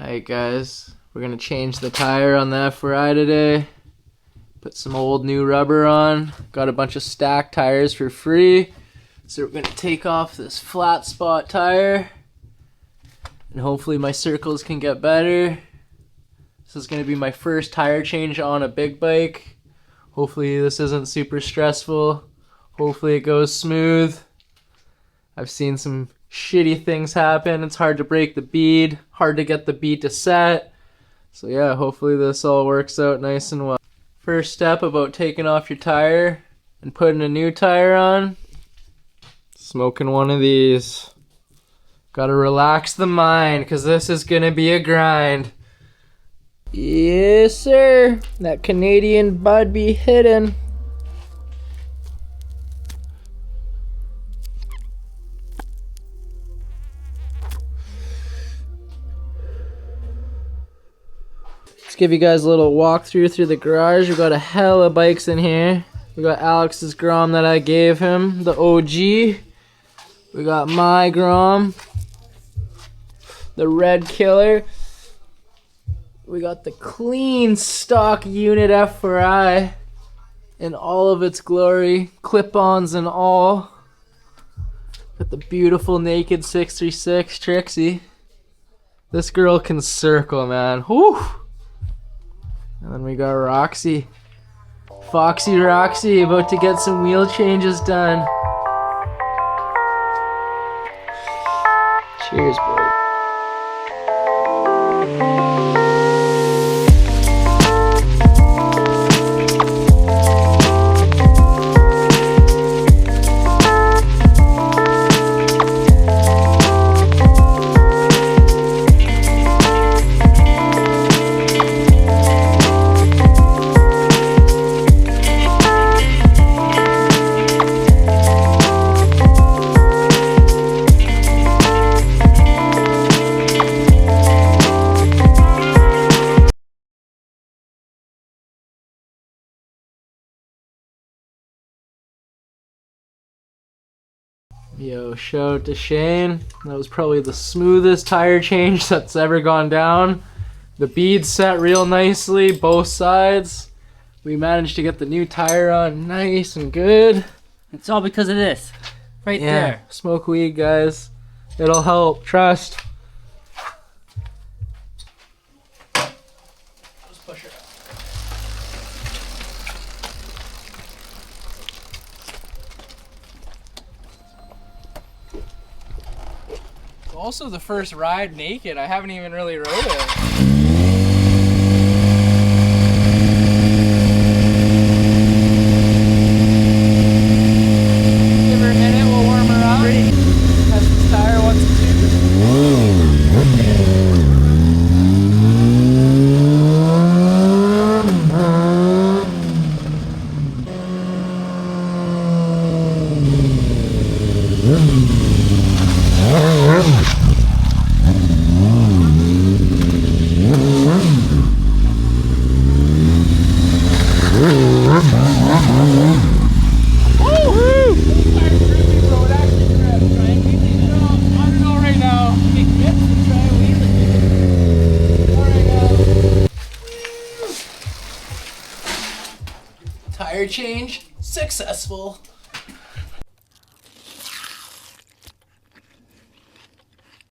Alright guys, we're gonna change the tire on the F4i today. Put some old new rubber on. Got a bunch of stacked tires for free. So we're gonna take off this flat spot tire. And hopefully my circles can get better. This is gonna be my first tire change on a big bike. Hopefully this isn't super stressful. Hopefully it goes smooth. I've seen some shitty things happen. It's hard to break the bead, hard to get the bead to set. So yeah, hopefully this all works out nice and well. First step about taking off your tire and putting a new tire on, smoking one of these. Gotta relax the mind, cause this is gonna be a grind. Yes sir, that Canadian bud be hitting. Let's give you guys a little walkthrough through the garage. We got a hell of bikes in here. We got Alex's Grom that I gave him, the OG. We got my Grom, the Red Killer. We got the clean stock unit F4i in all of its glory, clip-ons and all. Got the beautiful naked 636 Trixie. This girl can circle, man. Whew! And then we got Roxy. Foxy Roxy about to get some wheel changes done. Cheers, boys. Yo, shout out to Shane. That was probably the smoothest tire change that's ever gone down. The bead set real nicely, both sides. We managed to get the new tire on nice and good. It's all because of this. Right there. Smoke weed, guys. It'll help, trust. Just push it out. Also the first ride naked. I haven't even really rode it. Give her a minute, we'll warm her up. Ready? Test this tire once and tire change successful.